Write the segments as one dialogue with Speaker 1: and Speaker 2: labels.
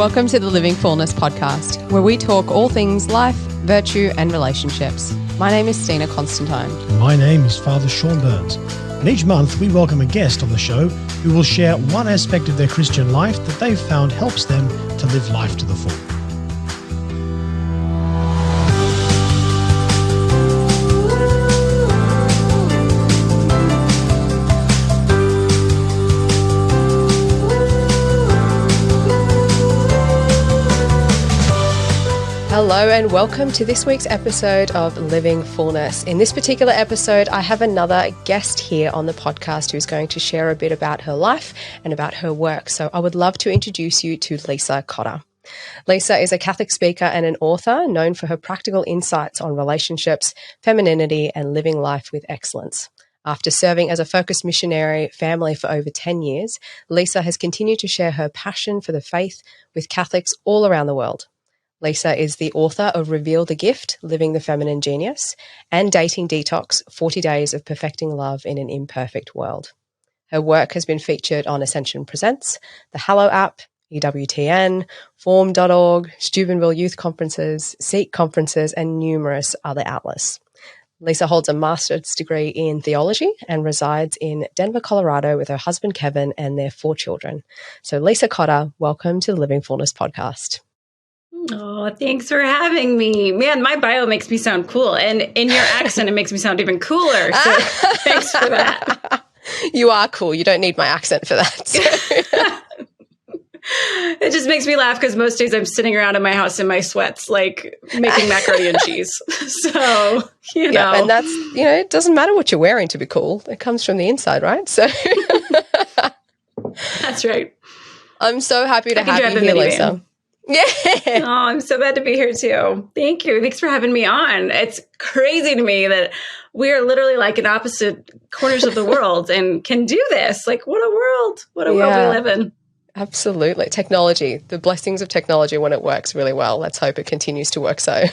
Speaker 1: Welcome to the Living Fullness Podcast, where we talk all things life, virtue, and relationships. My name is Stina Constantine.
Speaker 2: And my name is Father Sean Burns. And each month we welcome a guest on the show who will share one aspect of their Christian life that they've found helps them to live life to the full.
Speaker 1: Hello and welcome to this week's episode of Living Fullness. In this particular episode, I have another guest here on the podcast who's going to share a bit about her life and about her work. So I would love to introduce you to Lisa Cotter. Lisa is a Catholic speaker and an author known for her practical insights on relationships, femininity, and living life with excellence. After serving as a focused missionary family for over 10 years, Lisa has continued to share her passion for the faith with Catholics all around the world. Lisa is the author of Reveal the Gift, Living the Feminine Genius, and Dating Detox, 40 Days of Perfecting Love in an Imperfect World. Her work has been featured on Ascension Presents, the Hallow app, EWTN, Form.org, Steubenville Youth Conferences, Seek Conferences, and numerous other outlets. Lisa holds a master's degree in theology and resides in Denver, Colorado with her husband, Kevin, and their 4 children. So Lisa Cotter, welcome to the Living Fullness Podcast.
Speaker 3: Oh, thanks for having me. Man, my bio makes me sound cool. And in your accent, it makes me sound even cooler. So thanks for that.
Speaker 1: You are cool. You don't need my accent for that. So.
Speaker 3: It just makes me laugh because most days I'm sitting around in my house in my sweats, like making macaroni and cheese. So, you know.
Speaker 1: Yeah, and that's, it doesn't matter what you're wearing to be cool. It comes from the inside, right? So
Speaker 3: that's right.
Speaker 1: I'm so happy to have you here, Lisa. Yeah.
Speaker 3: Oh, I'm so glad to be here too. Thank you. Thanks for having me on. It's crazy to me that we are literally like in opposite corners of the world and can do this. Like, what a world. What a world we live in.
Speaker 1: Absolutely. Technology, the blessings of technology when it works really well. Let's hope it continues to work so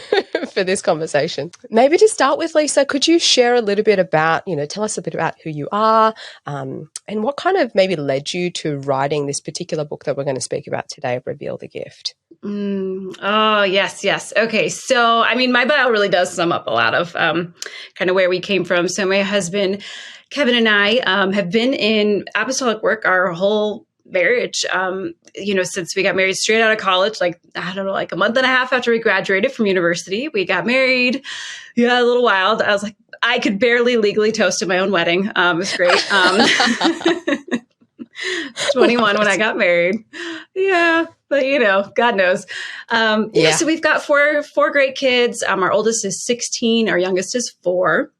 Speaker 1: for this conversation. Maybe to start with, Lisa, could you share a little bit about, tell us a bit about who you are and what kind of maybe led you to writing this particular book that we're going to speak about today, Reveal the Gift?
Speaker 3: Oh, yes. Okay. So, my bio really does sum up a lot of kind of where we came from. So my husband, Kevin, and I have been in apostolic work our whole marriage, since we got married straight out of college, like a month and a half after we graduated from university, we got married. Yeah, a little wild. I was like, I could barely legally toast at my own wedding. It was great. 21 when I got married. Yeah. But, God knows. So we've got four great kids. Our oldest is 16. Our youngest is 4.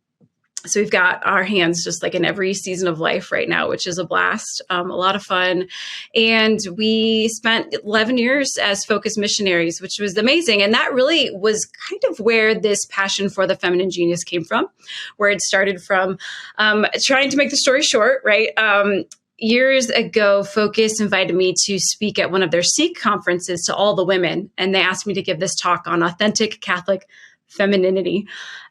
Speaker 3: So we've got our hands just like in every season of life right now, which is a blast, a lot of fun. And we spent 11 years as focused missionaries, which was amazing. And that really was kind of where this passion for the feminine genius came from, where it started from trying to make the story short, right? Years ago, Focus invited me to speak at one of their Seek conferences to all the women. And they asked me to give this talk on authentic Catholic femininity.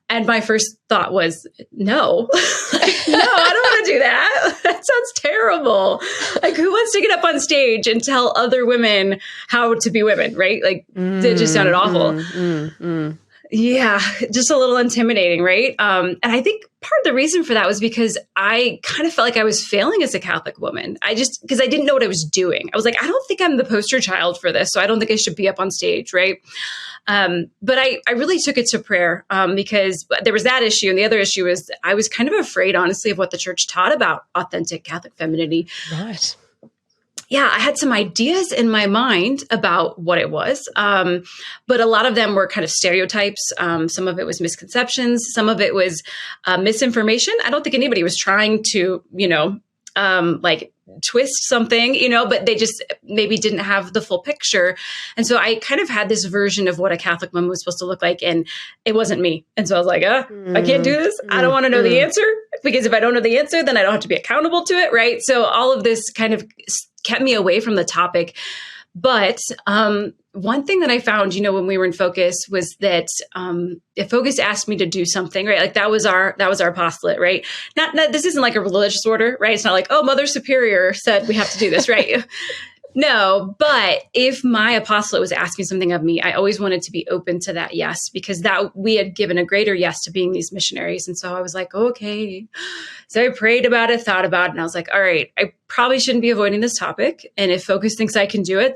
Speaker 3: And my first thought was, no, no, I don't want to do that. That sounds terrible. Like, who wants to get up on stage and tell other women how to be women, right? Like, it just sounded awful. Yeah, just a little intimidating, right? And I think part of the reason for that was because I kind of felt like I was failing as a Catholic woman. Because I didn't know what I was doing. I was like, I don't think I'm the poster child for this, so I don't think I should be up on stage, right? But I really took it to prayer because there was that issue. And the other issue is I was kind of afraid, honestly, of what the church taught about authentic Catholic femininity.
Speaker 1: Right.
Speaker 3: Yeah, I had some ideas in my mind about what it was, but a lot of them were kind of stereotypes. Some of it was misconceptions. Some of it was misinformation. I don't think anybody was trying to, twist something, but they just maybe didn't have the full picture. And so I kind of had this version of what a Catholic woman was supposed to look like, and it wasn't me. And so I was like, I can't do this. I don't want to know the answer, because if I don't know the answer, then I don't have to be accountable to it, right? So all of this kind of kept me away from the topic. But one thing that I found, when we were in Focus was that if Focus asked me to do something, right, like that was our apostolate, right? Not this isn't like a religious order, right? It's not like, oh, Mother Superior said we have to do this, right? No, but if my apostolate was asking something of me, I always wanted to be open to that yes, because that we had given a greater yes to being these missionaries. And so I was like, okay. So I prayed about it, thought about it, and I was like, all right, I probably shouldn't be avoiding this topic. And if Focus thinks I can do it,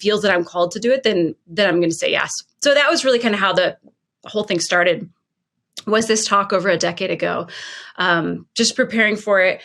Speaker 3: feels that I'm called to do it, then I'm going to say yes. So that was really kind of how the whole thing started, was this talk over a decade ago, just preparing for it,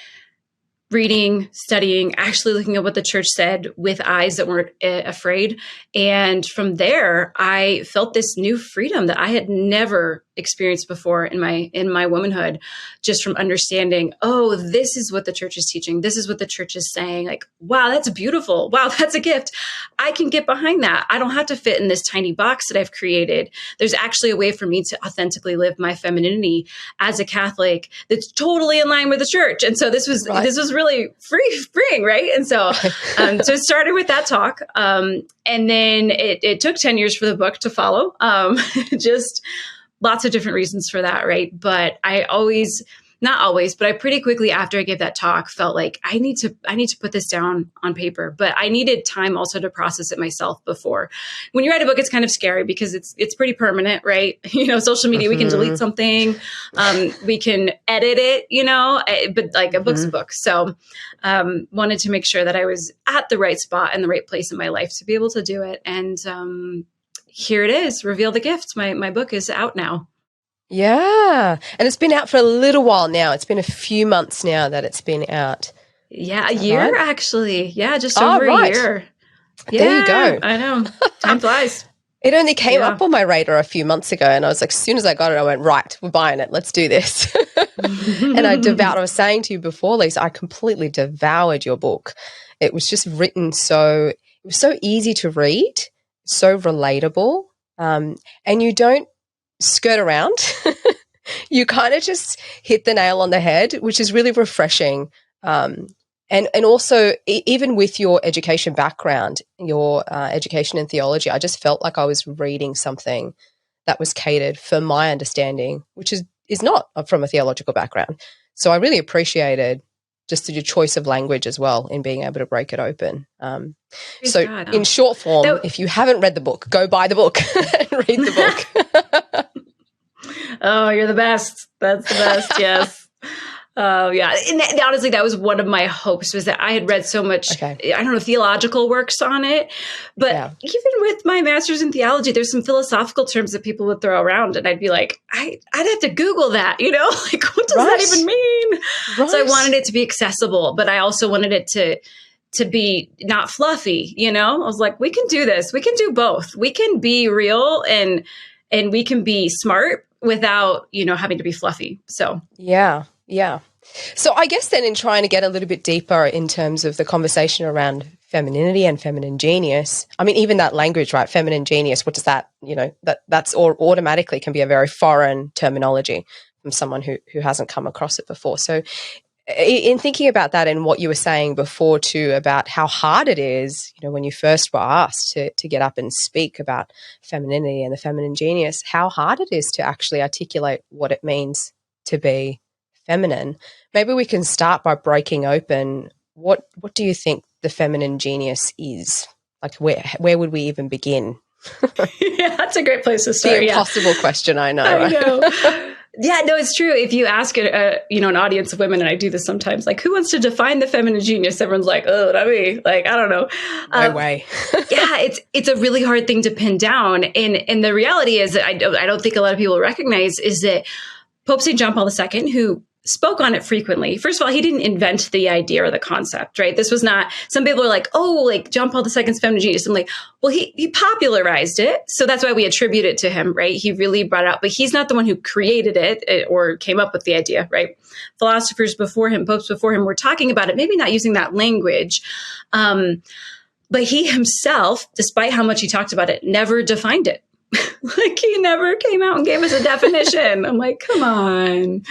Speaker 3: reading, studying, actually looking at what the church said with eyes that weren't afraid. And from there, I felt this new freedom that I had never experienced before in my womanhood, just from understanding, oh, this is what the church is teaching. This is what the church is saying. Like, wow, that's beautiful. Wow, that's a gift. I can get behind that. I don't have to fit in this tiny box that I've created. There's actually a way for me to authentically live my femininity as a Catholic that's totally in line with the church. And so this was really freeing, right? And so, so it started with that talk. And then it took 10 years for the book to follow. Just lots of different reasons for that, right? But not always, but I pretty quickly after I gave that talk felt like I need to put this down on paper, but I needed time also to process it myself before. When you write a book, it's kind of scary because it's pretty permanent, right? Social media, we can delete something, we can edit it, but like a book's a book. So, wanted to make sure that I was at the right spot and the right place in my life to be able to do it. And, here it is, Reveal the Gift. My book is out now.
Speaker 1: Yeah. And it's been out for a little while now. It's been a few months now that it's been out.
Speaker 3: Yeah, a year right? Actually. Yeah, just over a year. Yeah,
Speaker 1: there you go.
Speaker 3: I know. Time flies.
Speaker 1: It only came up on my radar a few months ago, and I was like, as soon as I got it, I went, right, we're buying it. Let's do this. And I was saying to you before, Lisa, I completely devoured your book. It was just written it was so easy to read, so relatable, and you don't skirt around. You kind of just hit the nail on the head, which is really refreshing. And also, even with your education background, your education in theology, I just felt like I was reading something that was catered for my understanding, which is not from a theological background. So I really appreciated just your choice of language as well in being able to break it open. In short form, if you haven't read the book, go buy the book and read the book.
Speaker 3: Oh, you're the best. That's the best. Yes. Oh, yeah. And honestly, that was one of my hopes, was that I had read so much, I don't know, theological works on it. But even with my master's in theology, there's some philosophical terms that people would throw around. And I'd be like, I'd have to Google that, like, what does that even mean? Right. So I wanted it to be accessible, but I also wanted it to be not fluffy, I was like, we can do this. We can do both. We can be real and we can be smart without, having to be fluffy. So,
Speaker 1: yeah. So I guess then in trying to get a little bit deeper in terms of the conversation around femininity and feminine genius, I mean, even that language, right? Feminine genius, what does that, that's automatically can be a very foreign terminology from someone who hasn't come across it before. So in thinking about that and what you were saying before too, about how hard it is, when you first were asked to get up and speak about femininity and the feminine genius, how hard it is to actually articulate what it means to be feminine. Maybe we can start by breaking open what do you think the feminine genius is? Like where would we even begin?
Speaker 3: Yeah, that's a great place to start.
Speaker 1: The impossible question, I know.
Speaker 3: I know. Yeah, no, it's true. If you ask an audience of women, and I do this sometimes, like, who wants to define the feminine genius? Everyone's like, oh, not me. Like, I don't know.
Speaker 1: No way.
Speaker 3: Yeah, it's a really hard thing to pin down. And the reality is that I don't think a lot of people recognize is that Pope St. John Paul II, who spoke on it frequently. First of all, he didn't invent the idea or the concept, right? This was not, some people are like, oh, like John Paul II's feminine genius. I'm like, well, he popularized it. So that's why we attribute it to him, right? He really brought it out, but he's not the one who created it or came up with the idea, right? Philosophers before him, popes before him were talking about it, maybe not using that language. But he himself, despite how much he talked about it, never defined it. Like, he never came out and gave us a definition. I'm like, come on,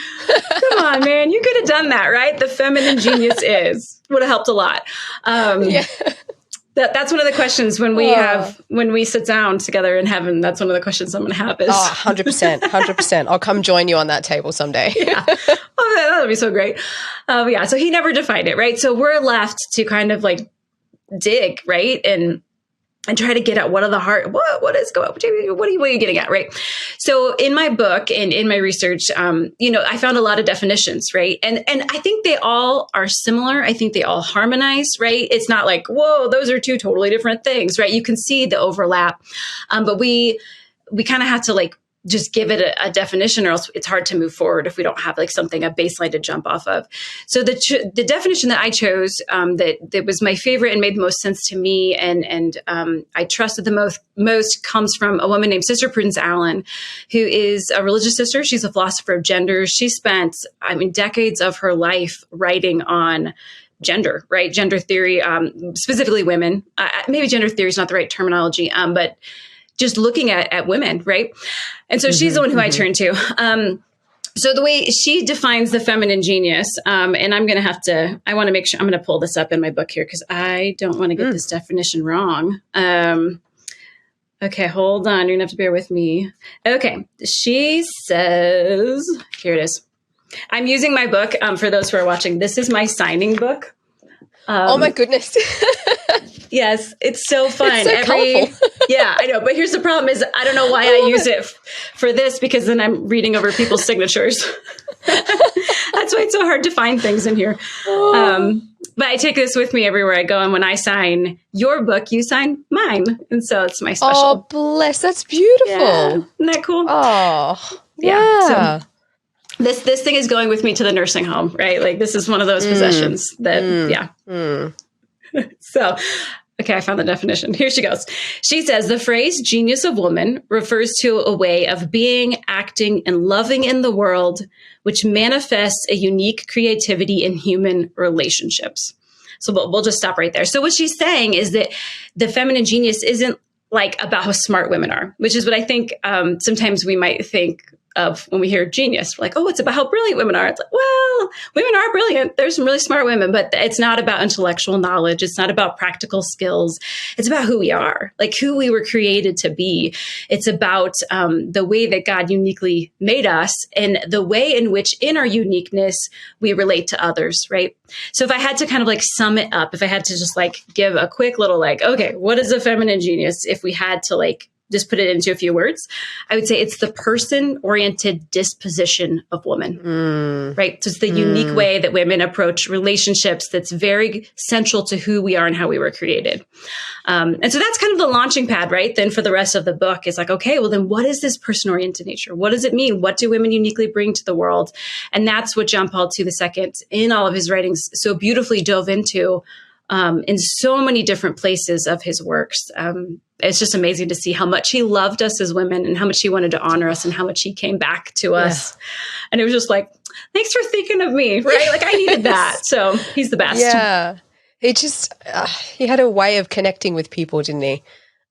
Speaker 3: man. You could have done that, right? The feminine genius would have helped a lot. That's one of the questions when we sit down together in heaven. That's one of the questions I'm going to have is
Speaker 1: 100%. I'll come join you on that table someday.
Speaker 3: Yeah. Oh, that would be so great. So he never defined it, right? So we're left to kind of like dig, right? And try to get at what are the heart, what is going, what are you getting at, right? So in my book and in my research, I found a lot of definitions, right? And I think they all are similar. I think they all harmonize, right? It's not like, whoa, those are two totally different things, right? You can see the overlap, but we kind of have to like just give it a definition, or else it's hard to move forward if we don't have like something, a baseline to jump off of. So the definition that I chose, that was my favorite and made the most sense to me, and I trusted the most comes from a woman named Sister Prudence Allen, who is a religious sister. She's a philosopher of gender. She spent, decades of her life writing on gender, right? Gender theory, specifically women. Maybe gender theory is not the right terminology, but just looking at women, right? And so she's the one who I turn to. So the way she defines the feminine genius, and I want to make sure, I'm going to pull this up in my book here because I don't want to get this definition wrong. Okay, hold on. You're going to have to bear with me. Okay, she says, here it is. I'm using my book for those who are watching. This is my signing book.
Speaker 1: Oh my goodness.
Speaker 3: Yes, it's so fun.
Speaker 1: It's so colorful.
Speaker 3: Yeah, I know. But here's the problem is I don't know why I use it for this, because then I'm reading over people's signatures. That's why it's so hard to find things in here. But I take this with me everywhere I go. And when I sign your book, you sign mine. And so it's my special.
Speaker 1: Oh, bless. That's beautiful.
Speaker 3: Yeah. Isn't that cool?
Speaker 1: Oh,
Speaker 3: yeah. So this thing is going with me to the nursing home, right? Like this is one of those possessions that, So, okay, I found the definition. Here she goes. She says, the phrase genius of woman refers to a way of being, acting, and loving in the world, which manifests a unique creativity in human relationships. So we'll just stop right there. So what she's saying is that the feminine genius isn't like about how smart women are, which is what I think sometimes we might think of when we hear genius. We're like, oh, it's about how brilliant women are. It's like, well, women are brilliant. There's some really smart women, but it's not about intellectual knowledge. It's not about practical skills. It's about who we are, like who we were created to be. It's about the way that God uniquely made us and the way in which in our uniqueness, we relate to others, right? So if I had to kind of like sum it up, if I had to just like give a quick little like, okay, what is a feminine genius? If we had to like just put it into a few words, I would say it's the person-oriented disposition of woman, right? So it's the unique way that women approach relationships that's very central to who we are and how we were created. And so that's kind of the launching pad, right? Then for the rest of the book, it's like, okay, well then what is this person-oriented nature? What does it mean? What do women uniquely bring to the world? And that's what John Paul II in all of his writings so beautifully dove into in so many different places of his works. It's just amazing to see how much he loved us as women and how much he wanted to honor us and how much he came back to us. And it was just like, thanks for thinking of me, right? Like I needed that. So he's the best.
Speaker 1: Yeah. He just, he had a way of connecting with people, didn't he?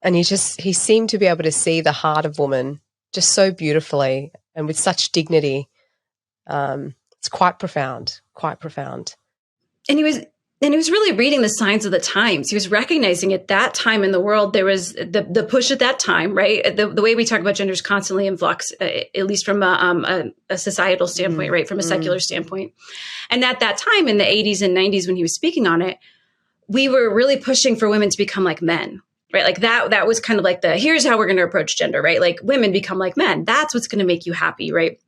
Speaker 1: And he seemed to be able to see the heart of woman just so beautifully and with such dignity. It's quite profound, quite profound.
Speaker 3: And he was really reading the signs of the times. He was recognizing at that time in the world, there was the push at that time, right? The way we talk about gender is constantly in flux, at least from a societal standpoint, right? From a secular standpoint. And at that time in the 80s and 90s, when he was speaking on it, we were really pushing for women to become like men, right? Like that was kind of like here's how we're going to approach gender, right? Like women become like men. That's what's going to make you happy, right?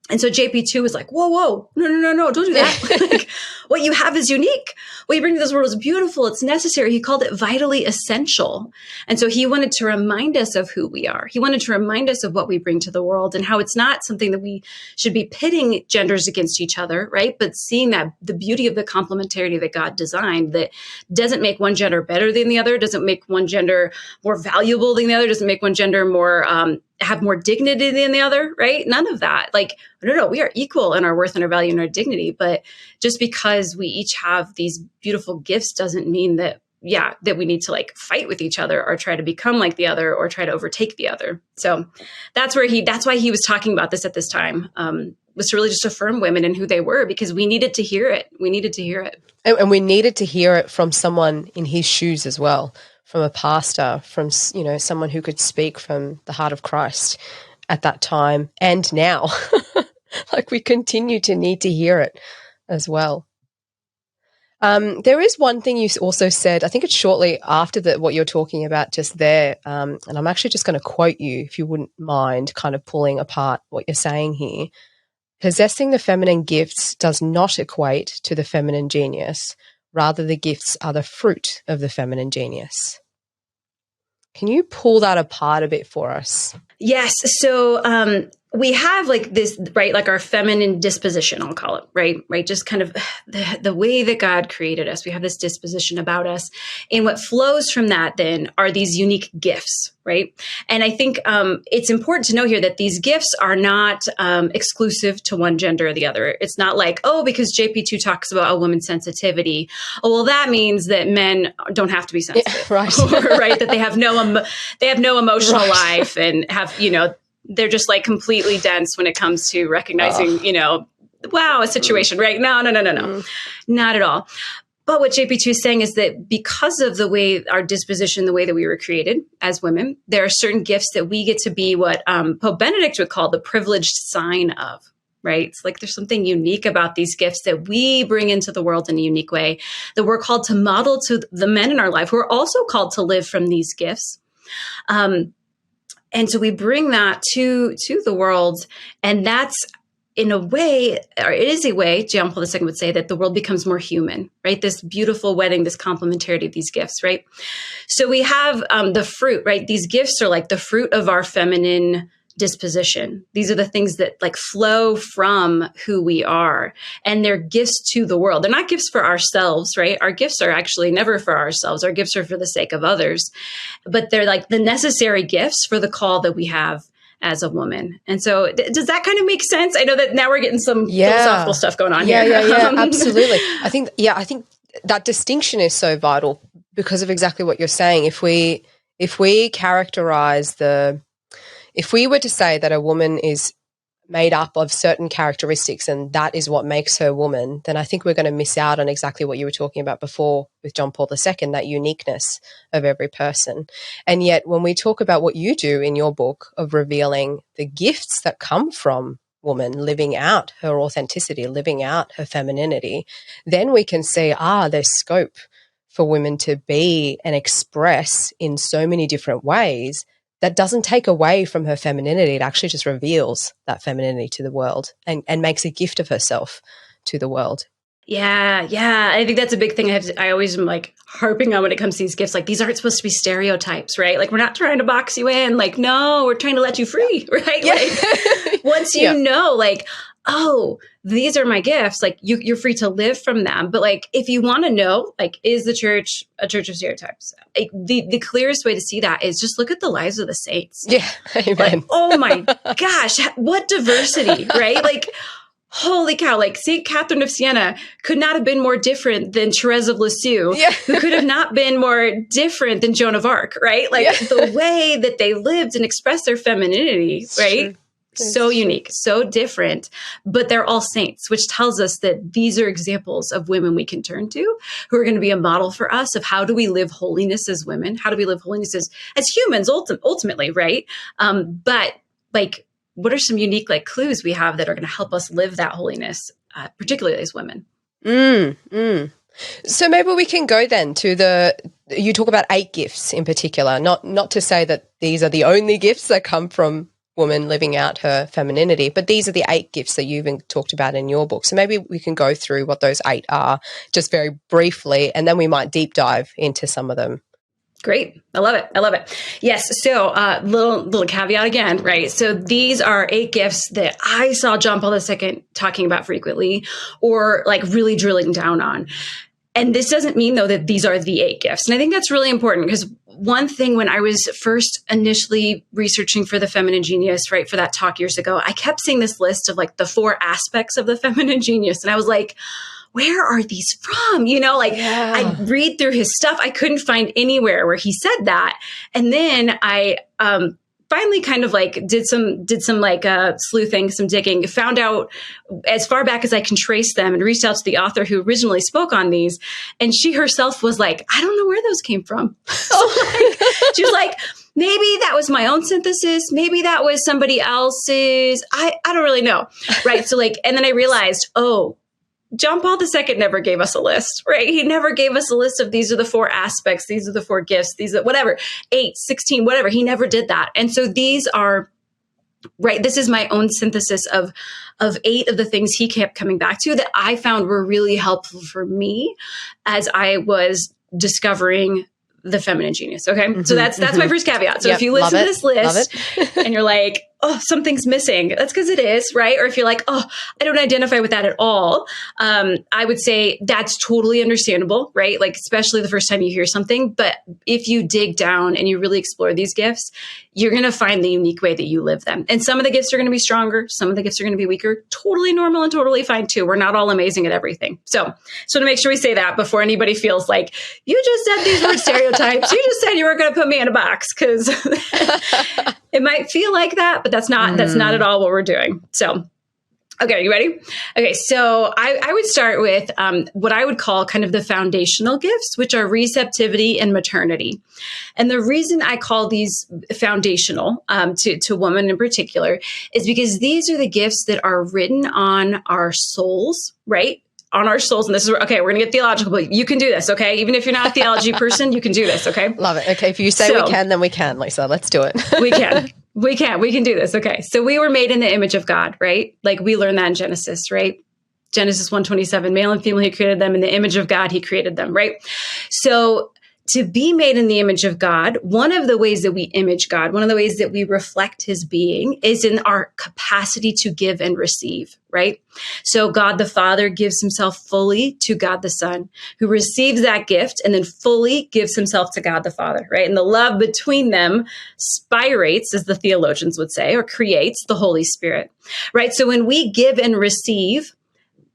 Speaker 3: And so JP2 was like, whoa, no, don't do that. Like, what you have is unique. What you bring to this world is beautiful. It's necessary. He called it vitally essential. And so he wanted to remind us of who we are. He wanted to remind us of what we bring to the world and how it's not something that we should be pitting genders against each other, right? But seeing that the beauty of the complementarity that God designed that doesn't make one gender better than the other, doesn't make one gender more valuable than the other, doesn't make one gender more have more dignity than the other, right? None of that. Like, no, we are equal in our worth and our value and our dignity. But just because we each have these beautiful gifts doesn't mean that, that we need to like fight with each other or try to become like the other or try to overtake the other. So that's why he was talking about this at this time, was to really just affirm women and who they were, because we needed to hear it. We needed to hear it.
Speaker 1: And we needed to hear it from someone in his shoes as well. From a pastor, from, someone who could speak from the heart of Christ at that time and now. Like we continue to need to hear it as well. There is one thing you also said, I think it's shortly after what you're talking about just there, and I'm actually just going to quote you, if you wouldn't mind kind of pulling apart what you're saying here. Possessing the feminine gifts does not equate to the feminine genius. Rather, the gifts are the fruit of the feminine genius. Can you pull that apart a bit for us?
Speaker 3: Yes. So we have like this, right? Like our feminine disposition, I'll call it, right? Right. Just kind of the way that God created us. We have this disposition about us. And what flows from that then are these unique gifts, right? And I think it's important to know here that these gifts are not exclusive to one gender or the other. It's not like, oh, because JP2 talks about a woman's sensitivity. Oh, well, that means that men don't have to be sensitive,
Speaker 1: yeah, right?
Speaker 3: Or, right? That they have no emotional right. life and have, they're just like completely dense when it comes to recognizing, wow, a situation, right? No, not at all. But what JP2 is saying is that because of the way our disposition, the way that we were created as women, there are certain gifts that we get to be what Pope Benedict would call the privileged sign of, right? It's like there's something unique about these gifts that we bring into the world in a unique way that we're called to model to the men in our life who are also called to live from these gifts. And so we bring that to the world, and that's in a way, or it is a way, John Paul II would say, that the world becomes more human, right? This beautiful wedding, this complementarity of these gifts, right? So we have the fruit, right? These gifts are like the fruit of our feminine disposition. These are the things that like flow from who we are, and they're gifts to the world. They're not gifts for ourselves, right? Our gifts are actually never for ourselves. Our gifts are for the sake of others, but they're like the necessary gifts for the call that we have as a woman. And so does that kind of make sense? I know that now we're getting some philosophical stuff going on here.
Speaker 1: Yeah, absolutely. I think that distinction is so vital because of exactly what you're saying. If we characterize if we were to say that a woman is made up of certain characteristics and that is what makes her woman, then I think we're going to miss out on exactly what you were talking about before with John Paul II, that uniqueness of every person. And yet when we talk about what you do in your book of revealing the gifts that come from woman living out her authenticity, living out her femininity, then we can see, there's scope for women to be and express in so many different ways. That doesn't take away from her femininity. It actually just reveals that femininity to the world and makes a gift of herself to the world.
Speaker 3: Yeah. I think that's a big thing. I always am like harping on when it comes to these gifts. Like these aren't supposed to be stereotypes, right? Like we're not trying to box you in. Like, no, we're trying to let you free, right? Yeah. Like once you know, like, oh, these are my gifts. Like you're free to live from them. But like, if you want to know, like, is the church a church of stereotypes? Like, the clearest way to see that is just look at the lives of the saints.
Speaker 1: Yeah. Amen.
Speaker 3: Like, oh my gosh, what diversity, right? Like, holy cow, like St. Catherine of Siena could not have been more different than Therese of Lisieux, who could have not been more different than Joan of Arc, right? Like the way that they lived and expressed their femininity, it's right? True. So unique, so different, but they're all saints, which tells us that these are examples of women we can turn to who are going to be a model for us of how do we live holiness as women? How do we live holiness as humans ultimately, right? But like, what are some unique like clues we have that are going to help us live that holiness, particularly as women?
Speaker 1: So maybe we can go then to you talk about 8 gifts in particular, not to say that these are the only gifts that come from woman living out her femininity, but these are the 8 gifts that you've talked about in your book. So maybe we can go through what those 8 are just very briefly, and then we might deep dive into some of them.
Speaker 3: Great. I love it. Yes. So little caveat again, right? So these are 8 gifts that I saw John Paul II talking about frequently or like really drilling down on. And this doesn't mean, though, that these are the 8 gifts. And I think that's really important because one thing when I was first initially researching for the feminine genius, right, for that talk years ago, I kept seeing this list of like the 4 aspects of the feminine genius. And I was like, where are these from? I read through his stuff. I couldn't find anywhere where he said that. And then I finally kind of like did some like sleuthing, some digging, found out as far back as I can trace them and reached out to the author who originally spoke on these. And she herself was like, I don't know where those came from. She was like, maybe that was my own synthesis. Maybe that was somebody else's. I don't really know. Right. So like, and then I realized, John Paul II never gave us a list, right? He never gave us a list of these are the 4 aspects, these are the 4 gifts, these are whatever, 8, 16, whatever. He never did that. And so these are, right, this is my own synthesis of 8 of the things he kept coming back to that I found were really helpful for me as I was discovering the feminine genius. Okay. Mm-hmm, so that's my first caveat. So if you listen to this list and you're like, oh, something's missing, that's because it is, right? Or if you're like, oh, I don't identify with that at all, I would say that's totally understandable, right? Like, especially the first time you hear something. But if you dig down and you really explore these gifts, you're going to find the unique way that you live them. And some of the gifts are going to be stronger. Some of the gifts are going to be weaker. Totally normal and totally fine too. We're not all amazing at everything. So to make sure we say that before anybody feels like you just said these were stereotypes. You just said you were going to put me in a box, because it might feel like that, but that's not at all what we're doing. So, okay, are you ready? Okay, so I would start with what I would call kind of the foundational gifts, which are receptivity and maternity. And the reason I call these foundational to women in particular is because these are the gifts that are written on our souls, right? On our souls. And this is where, okay, we're going to get theological, but you can do this, okay? Even if you're not a theology person, you can do this, okay?
Speaker 1: Love it. Okay, if you say we can, then we can, Lisa. Let's do it.
Speaker 3: We can do this. Okay. So we were made in the image of God, right? Like we learned that in Genesis, right? Genesis 1:27, male and female, he created them in the image of God. He created them, right? So to be made in the image of God, one of the ways that we image God, one of the ways that we reflect his being is in our capacity to give and receive, right? So God the Father gives himself fully to God the Son, who receives that gift and then fully gives himself to God the Father, right? And the love between them spirates, as the theologians would say, or creates the Holy Spirit, right? So when we give and receive,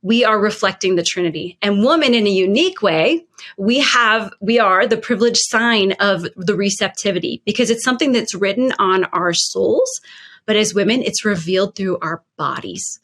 Speaker 3: we are reflecting the Trinity. And woman, in a unique way, we are the privileged sign of the receptivity, because it's something that's written on our souls. But as women, it's revealed through our bodies,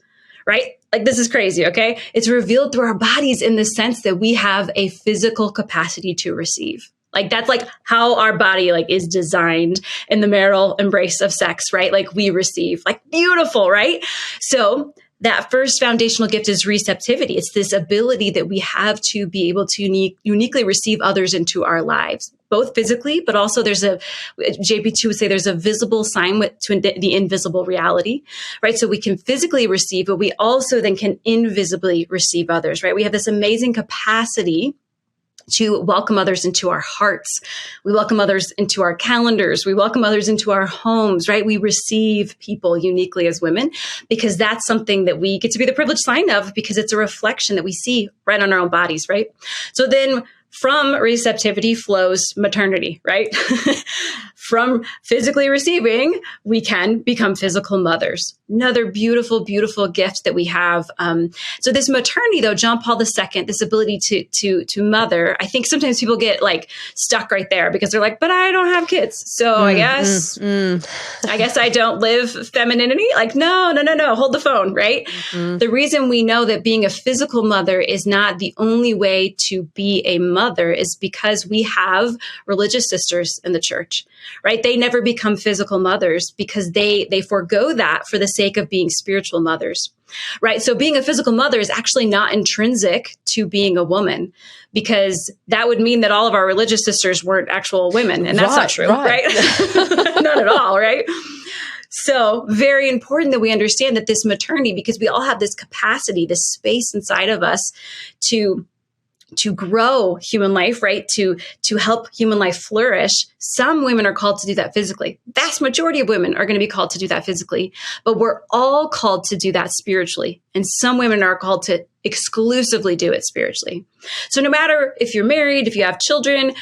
Speaker 3: right? Like, this is crazy, okay? It's revealed through our bodies in the sense that we have a physical capacity to receive. Like, that's like how our body like is designed in the marital embrace of sex, right? Like, we receive, like, beautiful, right? So that first foundational gift is receptivity. It's this ability that we have to be able to uniquely receive others into our lives, both physically, but also JP2 would say there's a visible sign to the invisible reality, right? So we can physically receive, but we also then can invisibly receive others, right? We have this amazing capacity to welcome others into our hearts. We welcome others into our calendars. We welcome others into our homes, right? We receive people uniquely as women, because that's something that we get to be the privileged sign of, because it's a reflection that we see right on our own bodies, right? So then from receptivity flows maternity, right? From physically receiving, we can become physical mothers. Another beautiful, beautiful gift that we have. So this maternity, though, John Paul II, this ability to mother, I think sometimes people get like stuck right there because they're like, but I don't have kids. So I guess I don't live femininity. Like, no, hold the phone, right? Mm-hmm. The reason we know that being a physical mother is not the only way to be a mother is because we have religious sisters in the church, right? They never become physical mothers because they forego that for the sake of being spiritual mothers, right? So being a physical mother is actually not intrinsic to being a woman, because that would mean that all of our religious sisters weren't actual women. And that's not true, right? Not at all, right? So very important that we understand that this maternity, because we all have this capacity, this space inside of us to grow human life, right? To help human life flourish. Some women are called to do that physically. Vast majority of women are going to be called to do that physically, but we're all called to do that spiritually. And some women are called to exclusively do it spiritually. So no matter if you're married, if you have children,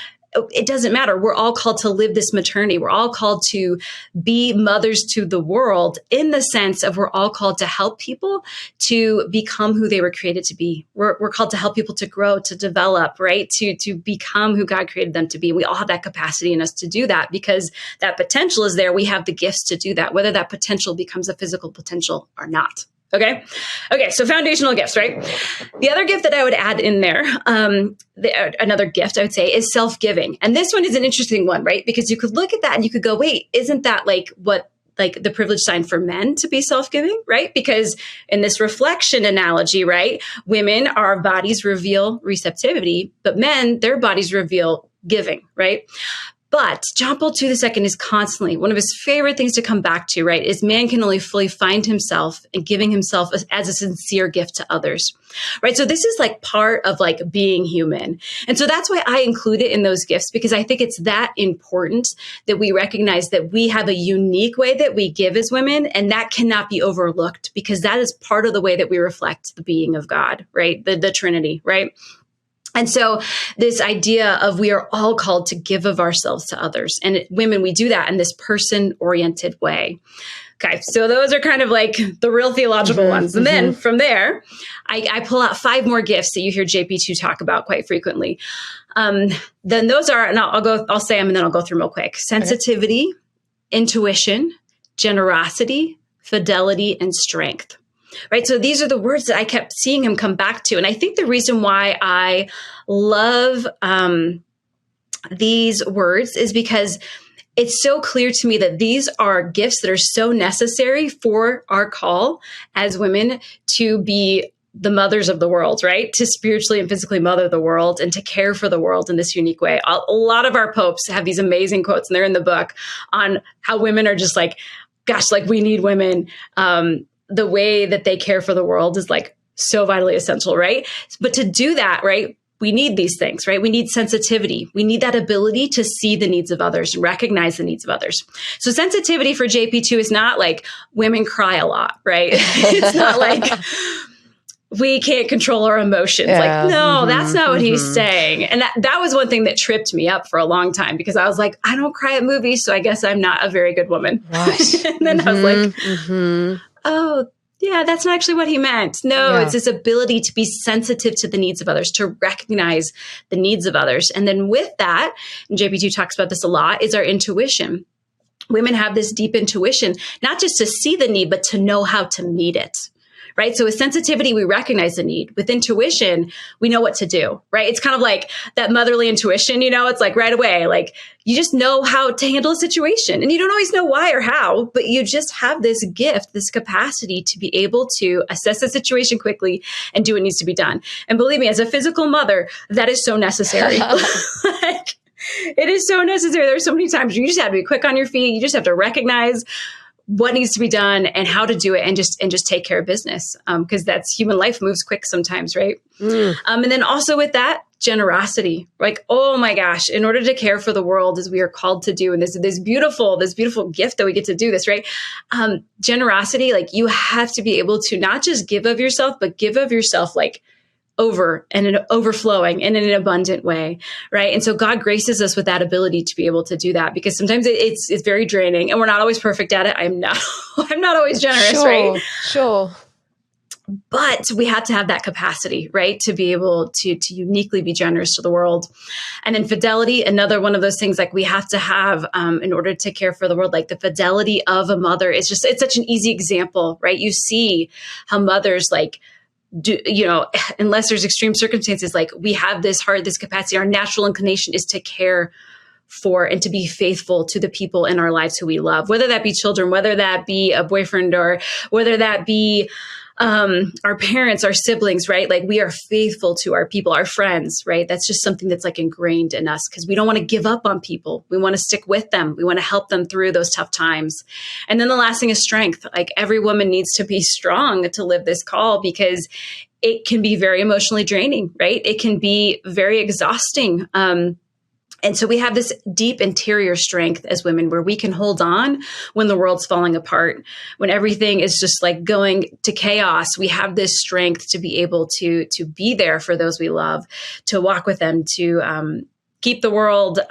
Speaker 3: it doesn't matter. We're all called to live this maternity. We're all called to be mothers to the world, in the sense of we're all called to help people to become who they were created to be. We're called to help people to grow, to develop, right? To become who God created them to be. We all have that capacity in us to do that, because that potential is there. We have the gifts to do that, whether that potential becomes a physical potential or not. Okay. So foundational gifts, right? The other gift that I would add in there, another gift I would say, is self-giving. And this one is an interesting one, right? Because you could look at that and you could go, wait, isn't that like what like the privilege sign for men to be self-giving, right? Because in this reflection analogy, right, women, our bodies reveal receptivity, but men, their bodies reveal giving, right? But John Paul II is constantly, one of his favorite things to come back to, right, is man can only fully find himself in giving himself as a sincere gift to others, right? So this is like part of like being human. And so that's why I include it in those gifts, because I think it's that important that we recognize that we have a unique way that we give as women, and that cannot be overlooked because that is part of the way that we reflect the being of God, right? The Trinity, right? And so this idea of we are all called to give of ourselves to others. And women, we do that in this person-oriented way. Okay, so those are kind of like the real theological ones. And then from there, I pull out 5 more gifts that you hear JP2 talk about quite frequently. Then those are, and I'll say them and then I'll go through them real quick. Sensitivity, intuition, generosity, fidelity, and strength. Right. So these are the words that I kept seeing him come back to. And I think the reason why I love these words is because it's so clear to me that these are gifts that are so necessary for our call as women to be the mothers of the world, right? To spiritually and physically mother the world and to care for the world in this unique way. A lot of our popes have these amazing quotes, and they're in the book, on how women are just like, gosh, like we need women. The way that they care for the world is like so vitally essential, right? But to do that, right, we need these things, right? We need sensitivity. We need that ability to see the needs of others and recognize the needs of others. So sensitivity for JP2 is not like women cry a lot, right? It's not like we can't control our emotions. Yeah. Like, no, that's not what he's saying. And that was one thing that tripped me up for a long time because I was like, I don't cry at movies, so I guess I'm not a very good woman. Right. And then I was like, oh, yeah, that's not actually what he meant. No, it's this ability to be sensitive to the needs of others, to recognize the needs of others. And then with that, and JP2 talks about this a lot, is our intuition. Women have this deep intuition, not just to see the need, but to know how to meet it. Right. So with sensitivity, we recognize the need. With intuition, we know what to do. Right. It's kind of like that motherly intuition, it's like right away, like you just know how to handle a situation and you don't always know why or how, but you just have this gift, this capacity to be able to assess the situation quickly and do what needs to be done. And believe me, as a physical mother, that is so necessary. Like, it is so necessary. There's so many times you just have to be quick on your feet. You just have to recognize what needs to be done and how to do it and just take care of business. Because that's human life moves quick sometimes, right? And then also with that, generosity. Like, oh my gosh, in order to care for the world as we are called to do, and this beautiful gift that we get to do this, right? Generosity, like you have to be able to not just give of yourself, but give of yourself like over and in overflowing and in an abundant way, right? And so God graces us with that ability to be able to do that because sometimes it's very draining and we're not always perfect at it. I'm not always generous, right?
Speaker 1: Sure.
Speaker 3: But we have to have that capacity, right? To be able to uniquely be generous to the world. And then fidelity, another one of those things like we have to have in order to care for the world, like the fidelity of a mother it's such an easy example, right? You see how mothers like, unless there's extreme circumstances, like we have this capacity, our natural inclination is to care for and to be faithful to the people in our lives who we love, whether that be children, whether that be a boyfriend, or whether that be our parents, our siblings, right? Like we are faithful to our people, our friends, right? That's just something that's like ingrained in us because we don't want to give up on people. We want to stick with them. We want to help them through those tough times. And then the last thing is strength. Like every woman needs to be strong to live this call because it can be very emotionally draining, right? It can be very exhausting. And so we have this deep interior strength as women where we can hold on when the world's falling apart, when everything is just like going to chaos. We have this strength to be able to be there for those we love, to walk with them, to keep the world,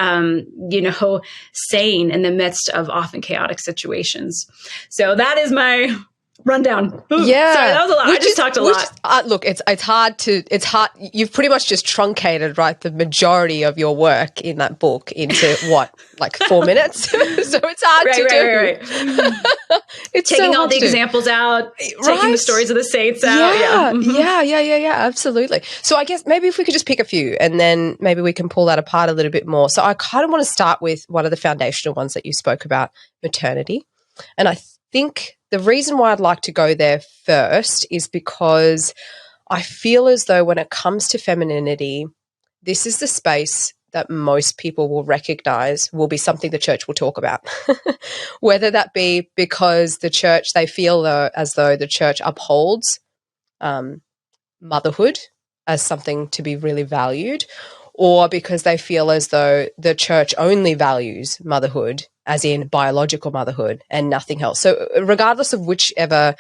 Speaker 3: sane in the midst of often chaotic situations. So that is my rundown. Ooh,
Speaker 1: yeah.
Speaker 3: Sorry, that was a lot. I just talked a lot.
Speaker 1: Look, it's hard. You've pretty much just truncated, right, the majority of your work in that book into what, like 4 minutes? So it's hard to do.
Speaker 3: Right. It's taking all the examples out, taking the stories of the saints out.
Speaker 1: Yeah, absolutely. So I guess maybe if we could just pick a few and then maybe we can pull that apart a little bit more. So I kind of want to start with one of the foundational ones that you spoke about, maternity. And I think the reason why I'd like to go there first is because I feel as though when it comes to femininity, this is the space that most people will recognize will be something the church will talk about. Whether that be because the church, they feel as though the church upholds motherhood as something to be really valued, or because they feel as though the church only values motherhood as in biological motherhood and nothing else. So regardless of whichever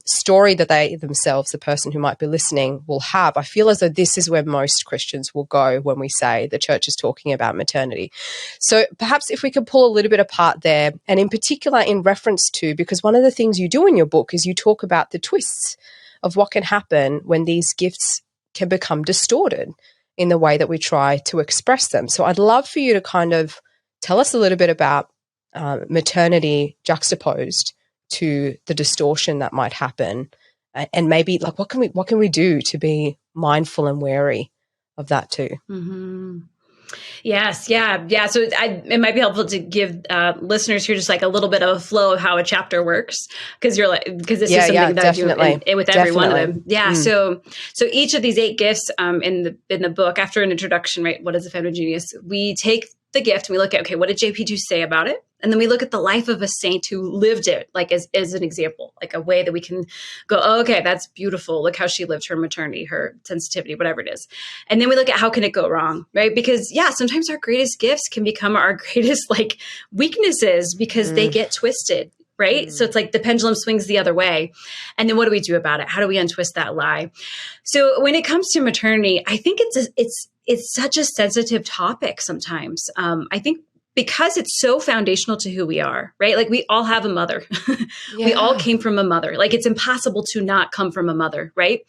Speaker 1: story that they themselves, the person who might be listening, will have, I feel as though this is where most Christians will go when we say the church is talking about maternity. So perhaps if we could pull a little bit apart there, and in particular in reference to, because one of the things you do in your book is you talk about the twists of what can happen when these gifts can become distorted in the way that we try to express them. So I'd love for you to kind of tell us a little bit about maternity juxtaposed to the distortion that might happen, and maybe like what can we do to be mindful and wary of that too?
Speaker 3: Mm-hmm. Yes. Yeah. So it might be helpful to give listeners here just like a little bit of a flow of how a chapter works, because this is something that I do with every one of them. Yeah. So each of these 8 gifts in the book, after an introduction, right? What is a feminine genius? We take the gift and we look at, okay, what did JP2 say about it? And then we look at the life of a saint who lived it, like as an example, like a way that we can go, oh, okay, that's beautiful. Look how she lived her maternity, her sensitivity, whatever it is. And then we look at how can it go wrong, right? Because sometimes our greatest gifts can become our greatest like weaknesses because they get twisted, right? So it's like the pendulum swings the other way. And then what do we do about it? How do we untwist that lie? So when it comes to maternity, I think it's such a sensitive topic sometimes. I think because it's so foundational to who we are, right? Like we all have a mother. We all came from a mother. Like it's impossible to not come from a mother, right?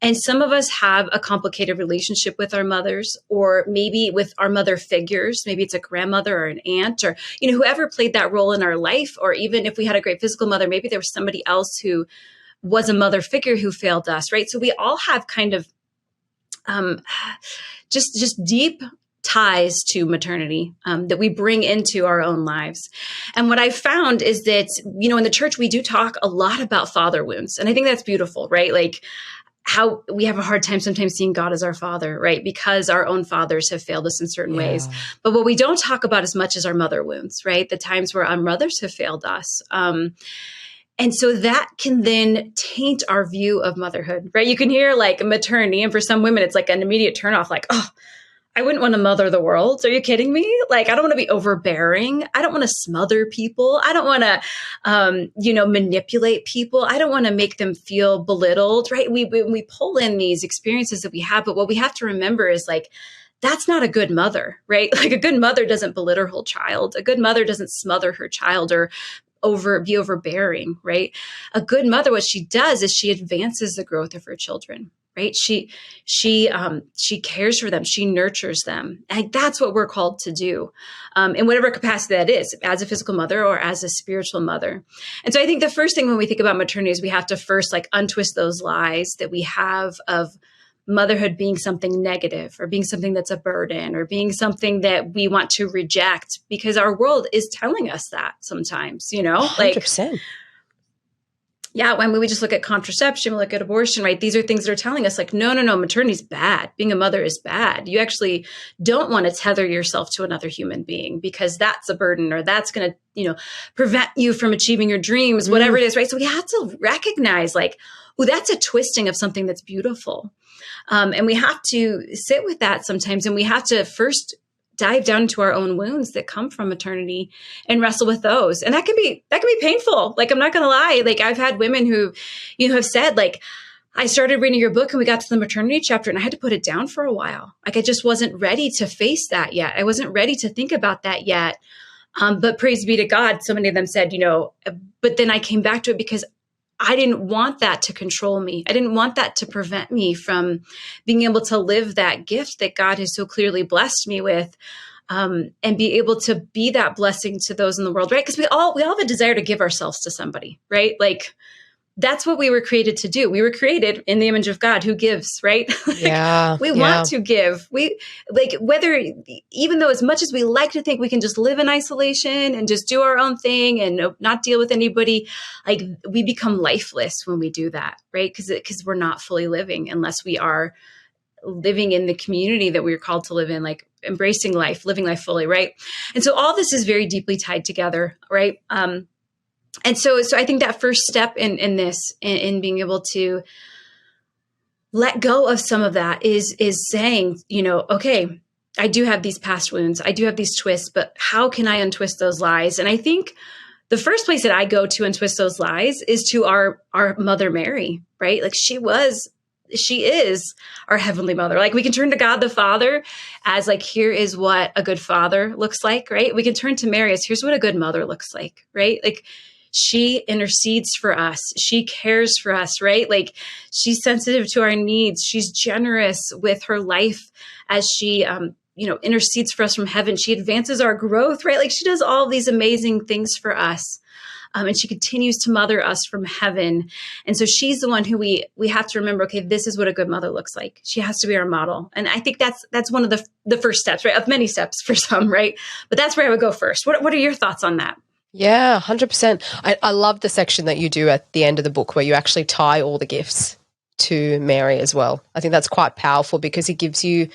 Speaker 3: And some of us have a complicated relationship with our mothers, or maybe with our mother figures. Maybe it's a grandmother or an aunt, or, whoever played that role in our life. Or even if we had a great physical mother, maybe there was somebody else who was a mother figure who failed us, right? So we all have kind of just deep ties to maternity that we bring into our own lives. And what I've found is that, in the church, we do talk a lot about father wounds. And I think that's beautiful, right? Like how we have a hard time sometimes seeing God as our father, right? Because our own fathers have failed us in certain ways. But what we don't talk about as much is our mother wounds, right? The times where our mothers have failed us. And so that can then taint our view of motherhood, right? You can hear like maternity, and for some women, it's like an immediate turnoff, like, oh, I wouldn't want to mother the world. Are you kidding me? Like, I don't want to be overbearing. I don't want to smother people. I don't want to, manipulate people. I don't want to make them feel belittled, right? We pull in these experiences that we have, but what we have to remember is like, that's not a good mother, right? Like a good mother doesn't belittle her child. A good mother doesn't smother her child or be overbearing, right? A good mother, what she does is she advances the growth of her children. Right? She cares for them. She nurtures them. And that's what we're called to do, in whatever capacity that is, as a physical mother or as a spiritual mother. And so I think the first thing when we think about maternity is we have to first like untwist those lies that we have of motherhood being something negative, or being something that's a burden, or being something that we want to reject, because our world is telling us that sometimes,
Speaker 1: 100%.
Speaker 3: Yeah, when we just look at contraception, we look at abortion, right? These are things that are telling us like, no, maternity is bad. Being a mother is bad. You actually don't want to tether yourself to another human being, because that's a burden, or that's going to, prevent you from achieving your dreams, whatever it is, right? So we have to recognize like, oh, that's a twisting of something that's beautiful. And we have to sit with that sometimes. And we have to first dive down into our own wounds that come from maternity and wrestle with those. And that can be painful. Like, I'm not going to lie. Like, I've had women who, have said like, I started reading your book and we got to the maternity chapter and I had to put it down for a while. Like, I just wasn't ready to face that yet. I wasn't ready to think about that yet. But praise be to God. So many of them said, but then I came back to it because I didn't want that to control me. I didn't want that to prevent me from being able to live that gift that God has so clearly blessed me with, and be able to be that blessing to those in the world, right? Because we all have a desire to give ourselves to somebody, right? Like, that's what we were created to do. We were created in the image of God who gives, right?
Speaker 1: Yeah.
Speaker 3: We want to give. We like, whether, even though as much as we like to think we can just live in isolation and just do our own thing and not deal with anybody, like we become lifeless when we do that, right? Because we're not fully living unless we are living in the community that we're called to live in, like embracing life, living life fully, right? And so all this is very deeply tied together, right? And so I think that first step in this, in being able to let go of some of that is saying, okay, I do have these past wounds. I do have these twists, but how can I untwist those lies? And I think the first place that I go to untwist those lies is to our Mother Mary, right? Like she is our Heavenly Mother. Like we can turn to God the Father as like, here is what a good father looks like, right? We can turn to Mary as here's what a good mother looks like, right? Like she intercedes for us. She cares for us, right? Like she's sensitive to our needs. She's generous with her life as she, intercedes for us from heaven. She advances our growth, right? Like she does all these amazing things for us. And she continues to mother us from heaven. And so she's the one who we have to remember, okay, this is what a good mother looks like. She has to be our model. And I think that's one of the first steps, right? Of many steps for some, right? But that's where I would go first. What are your thoughts on that?
Speaker 1: Yeah, 100%. I love the section that you do at the end of the book where you actually tie all the gifts to Mary as well. I think that's quite powerful because it gives you,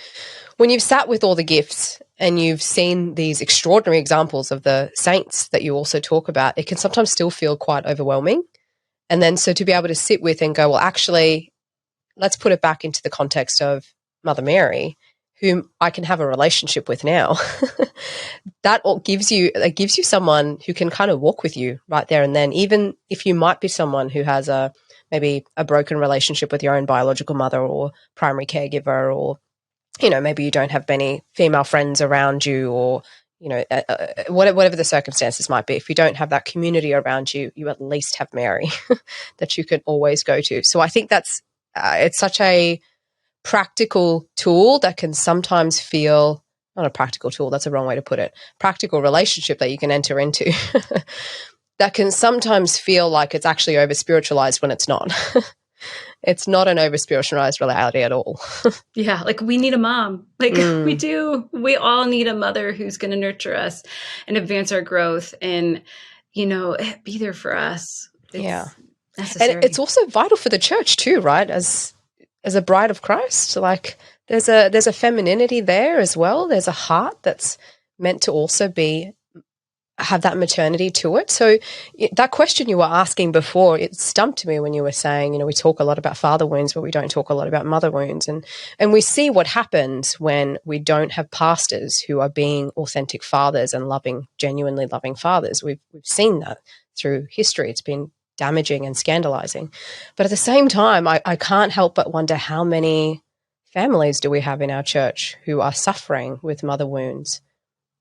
Speaker 1: when you've sat with all the gifts and you've seen these extraordinary examples of the saints that you also talk about, it can sometimes still feel quite overwhelming. And then so to be able to sit with and go, well, actually, let's put it back into the context of Mother Mary, whom I can have a relationship with now. That gives you someone who can kind of walk with you right there and then, even if you might be someone who has maybe a broken relationship with your own biological mother or primary caregiver, or maybe you don't have many female friends around you, or whatever the circumstances might be. If you don't have that community around you, you at least have Mary that you can always go to. So I think that's it's such a practical tool that can sometimes feel, not a practical tool, that's a wrong way to put it, practical relationship that you can enter into that can sometimes feel like it's actually over spiritualized when it's not. It's not an over spiritualized reality at all.
Speaker 3: Yeah, like we need a mom. Like we do. We all need a mother who's going to nurture us and advance our growth and, be there for us. It's necessary.
Speaker 1: And it's also vital for the church too, right? As a bride of Christ, like there's a femininity there as well. There's a heart that's meant to also have that maternity to it. So that question you were asking before, it stumped me when you were saying, we talk a lot about father wounds, but we don't talk a lot about mother wounds. And we see what happens when we don't have pastors who are being authentic fathers and genuinely loving fathers. We've seen that through history. It's been damaging and scandalizing. But at the same time, I can't help but wonder how many families do we have in our church who are suffering with mother wounds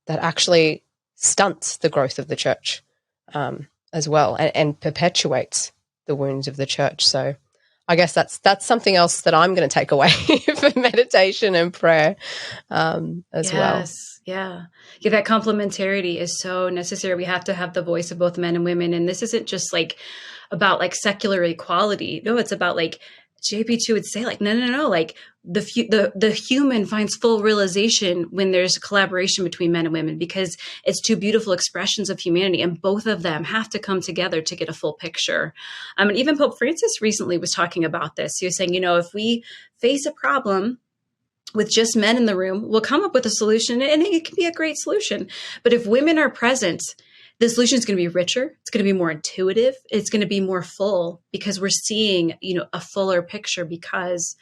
Speaker 1: that actually stunts the growth of the church as well, and perpetuates the wounds of the church. So I guess that's something else that I'm going to take away for meditation and prayer as well.
Speaker 3: Yeah. That complementarity is so necessary. We have to have the voice of both men and women. And this isn't just like about like secular equality. No, it's about like JP2 would say like, no. Like the human finds full realization when there's a collaboration between men and women, because it's two beautiful expressions of humanity, and both of them have to come together to get a full picture. And even Pope Francis recently was talking about this. He was saying, if we face a problem with just men in the room, we'll come up with a solution, and it can be a great solution. But if women are present, the solution is going to be richer. It's going to be more intuitive. It's going to be more full, because we're seeing, a fuller picture, because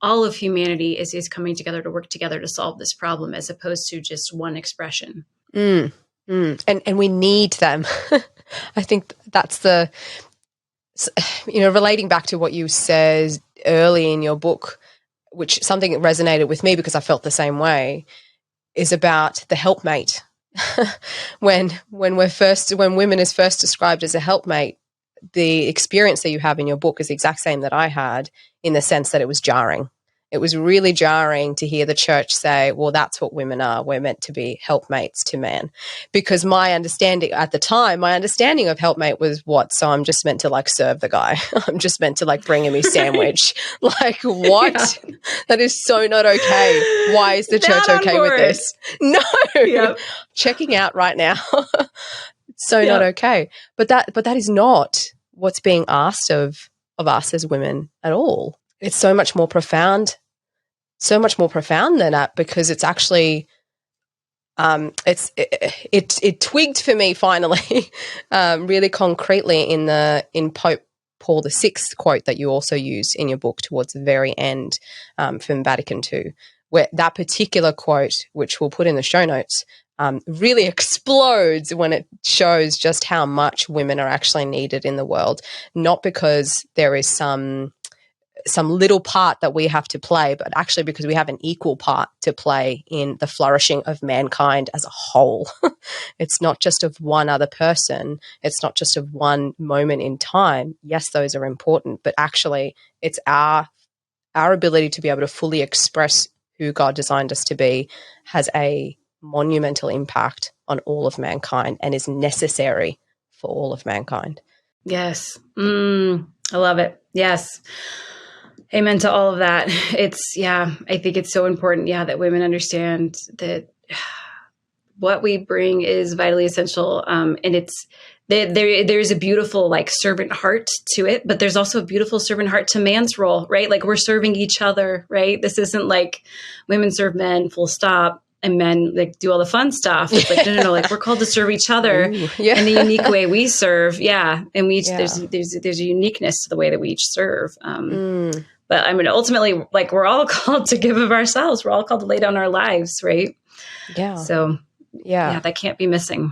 Speaker 3: all of humanity is coming together to work together to solve this problem, as opposed to just one expression.
Speaker 1: And we need them. I think that's relating back to what you said early in your book, which something that resonated with me because I felt the same way, is about the helpmate. When women is first described as a helpmate, the experience that you have in your book is the exact same that I had, in the sense that it was jarring. It was really jarring to hear the church say, well, that's what women are. We're meant to be helpmates to man. Because my understanding at the time, of helpmate was what? So I'm just meant to like serve the guy. I'm just meant to like bring him his sandwich. Like what? Yeah. That is so not okay. Why is the church okay with this? No. Yep. Checking out right now. So not okay. But that is not what's being asked of us as women at all. It's so much more profound than that, because it's actually it twigged for me finally really concretely in Pope Paul VI quote that you also use in your book towards the very end from Vatican II, where that particular quote, which we'll put in the show notes, really explodes when it shows just how much women are actually needed in the world, not because there is some little part that we have to play, but actually because we have an equal part to play in the flourishing of mankind as a whole. It's not just of one other person. It's not just of one moment in time. Yes, those are important, but actually it's our ability to be able to fully express who God designed us to be has a monumental impact on all of mankind and is necessary for all of mankind.
Speaker 3: Yes. I love it. Yes. Amen to all of that. I think it's so important, that women understand that what we bring is vitally essential. And it's, there's a beautiful like servant heart to it, but there's also a beautiful servant heart to man's role, right? Like we're serving each other, right? This isn't like women serve men full stop and men like do all the fun stuff. It's like, no, like we're called to serve each other in the unique way we serve. Yeah. And we each, there's a uniqueness to the way that we each serve. But I mean, ultimately, like we're all called to give of ourselves. We're all called to lay down our lives, right?
Speaker 1: Yeah.
Speaker 3: So, that can't be missing.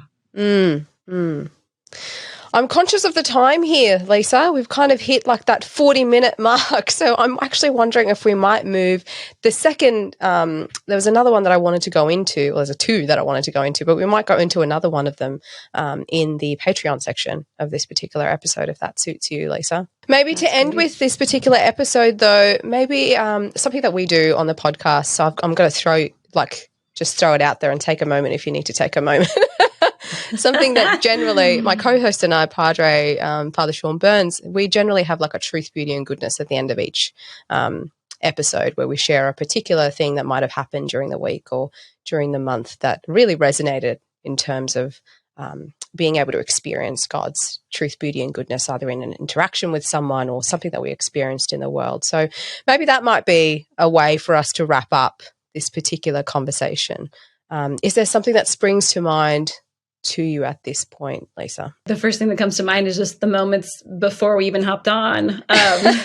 Speaker 1: I'm conscious of the time here, Lisa. We've kind of hit like that 40-minute mark. So I'm actually wondering if we might move the second, there was another one that I wanted to go into, or there's two that I wanted to go into, but we might go into another one of them in the Patreon section of this particular episode, if that suits you, Lisa. Maybe to end with this particular episode, though, maybe something that we do on the podcast. So I'm going to just throw it out there and take a moment if you need to take a moment. Something that generally my co-host and I, Padre, Father Sean Burns, we generally have like a truth, beauty and goodness at the end of each episode where we share a particular thing that might have happened during the week or during the month that really resonated in terms of being able to experience God's truth, beauty and goodness either in an interaction with someone or something that we experienced in the world. So maybe that might be a way for us to wrap up this particular conversation. Is there something that springs to mind to you at this point, Lisa?
Speaker 3: The first thing that comes to mind is just the moments before we even hopped on.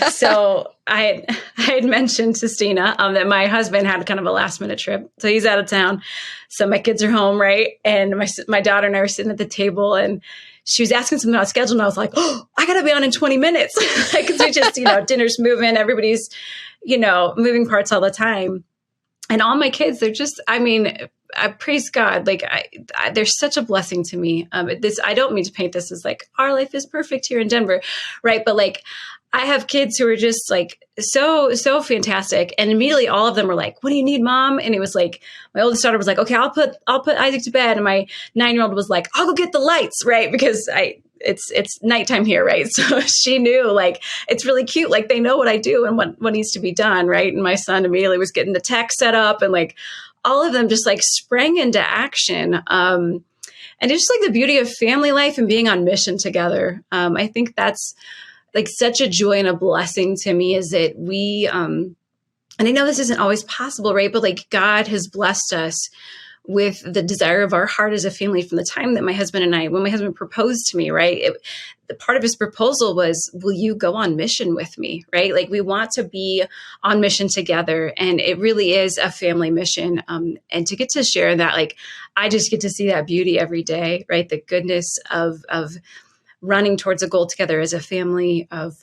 Speaker 3: So I had mentioned to Stina that my husband had kind of a last minute trip. So he's out of town. So my kids are home, right? And my daughter and I were sitting at the table and she was asking something about schedule. And I was like, oh, I got to be on in 20 minutes. Because we just, dinner's moving. Everybody's, moving parts all the time. And all my kids, they're just, I praise God. Like they're such a blessing to me. I don't mean to paint this as like our life is perfect here in Denver, right? But like I have kids who are just like so fantastic, and immediately all of them were like, "What do you need, Mom?" And it was like my oldest daughter was like, "Okay, I'll put Isaac to bed," and my 9-year-old was like, "I'll go get the lights," right? Because it's nighttime here, right? So she knew like it's really cute. Like they know what I do and what needs to be done, right? And my son immediately was getting the tech set up and like. All of them just like sprang into action. And it's just like the beauty of family life and being on mission together. I think that's like such a joy and a blessing to me is that we, and I know this isn't always possible, right? But like God has blessed us with the desire of our heart as a family from the time that when my husband proposed to me, right? The part of his proposal was, will you go on mission with me, right? Like we want to be on mission together, and it really is a family mission. And to get to share that, like, I just get to see that beauty every day, right? The goodness of running towards a goal together as a family, of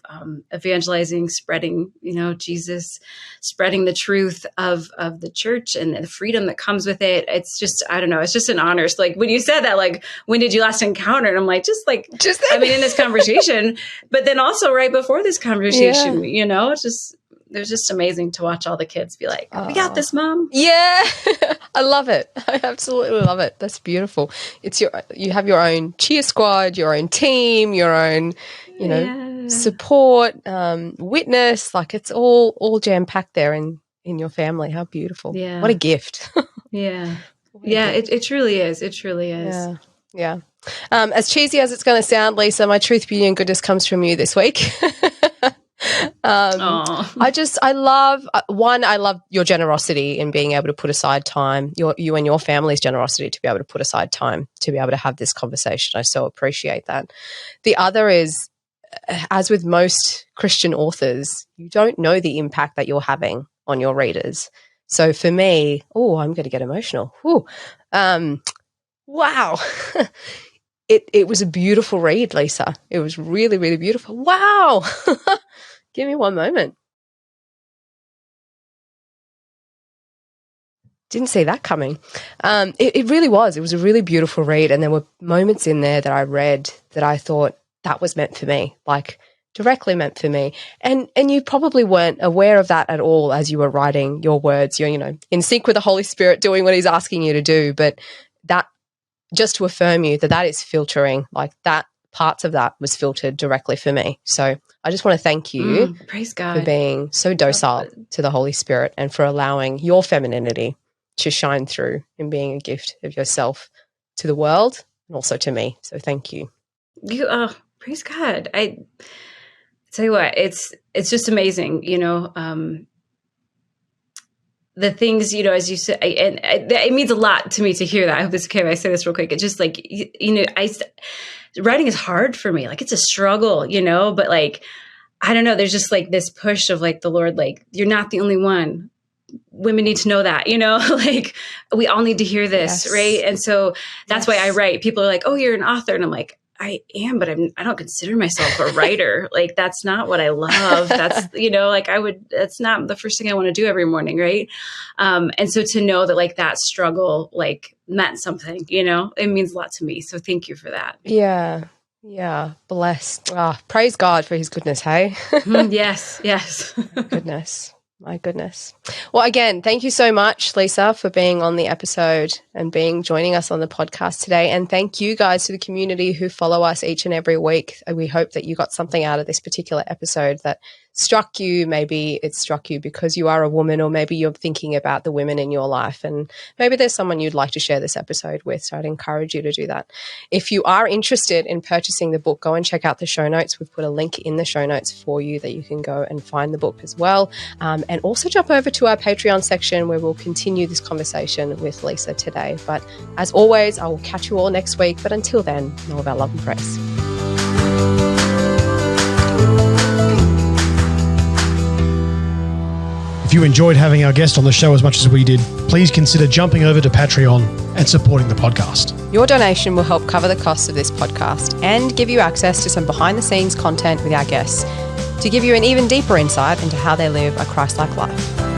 Speaker 3: evangelizing, spreading, Jesus, spreading the truth of the church and the freedom that comes with it. It's just, I don't know, it's just an honor. So like when you said that, like, when did you last encounter? And I'm like, in this conversation, but then also right before this conversation, it's just it was just amazing to watch all the kids be like, we got this, Mom.
Speaker 1: Yeah. I love it. I absolutely love it. That's beautiful. You have your own cheer squad, your own team, your own, support, witness, like it's all jam-packed there in your family. How beautiful.
Speaker 3: Yeah.
Speaker 1: What a gift.
Speaker 3: Yeah. Yeah, it truly is. It truly is.
Speaker 1: Yeah. As cheesy as it's going to sound, Lisa, my truth, beauty, and goodness comes from you this week. I love your generosity in being able to put aside time, you and your family's generosity to be able to put aside time to be able to have this conversation. I so appreciate that. The other is, as with most Christian authors, you don't know the impact that you're having on your readers. So for me, I'm going to get emotional. Wow. It was a beautiful read, Lisa. It was really, really beautiful. Wow. Give me one moment. Didn't see that coming. It really was. It was a really beautiful read. And there were moments in there that I read that I thought that was meant for me, like directly meant for me. And you probably weren't aware of that at all as you were writing your words. You're, in sync with the Holy Spirit doing what he's asking you to do. But that, just to affirm you that is filtering, like that parts of that was filtered directly for me. So I just want to thank you
Speaker 3: praise God.
Speaker 1: For being so docile to the Holy Spirit and for allowing your femininity to shine through in being a gift of yourself to the world and also to me. So thank you.
Speaker 3: Praise God. I tell you what, it's just amazing, the things, as you said, and it means a lot to me to hear that. I hope it's okay if I say this real quick. It's just like, writing is hard for me. Like it's a struggle, but like, I don't know. There's just like this push of like the Lord, like you're not the only one. Women need to know that, like we all need to hear this. Yes. Right. And so that's why I write. People are like, oh, you're an author. And I'm like, I am, but I don't consider myself a writer. Like that's not what I love. That's, that's not the first thing I want to do every morning. Right. And so to know that like that struggle, like meant something, it means a lot to me. So thank you for that.
Speaker 1: Yeah. Yeah. Blessed. Praise God for his goodness. Hey.
Speaker 3: Yes. Yes.
Speaker 1: Goodness. My goodness. Well, again, thank you so much, Lisa, for being on the episode and joining us on the podcast today. And thank you guys to the community who follow us each and every week. We hope that you got something out of this particular episode that struck you. Maybe it struck you because you are a woman, or maybe you're thinking about the women in your life, and maybe there's someone you'd like to share this episode with. So I'd encourage you to do that. If you are interested in purchasing the book, go and check out the show notes. We've put a link in the show notes for you that you can go and find the book as well. And also jump over to our Patreon section where we'll continue this conversation with Lisa today. But as always, I will catch you all next week. But until then, know of our love and praise.
Speaker 2: If you enjoyed having our guest on the show as much as we did, please consider jumping over to Patreon and supporting the podcast.
Speaker 1: Your donation will help cover the costs of this podcast and give you access to some behind-the-scenes content with our guests to give you an even deeper insight into how they live a Christ-like life.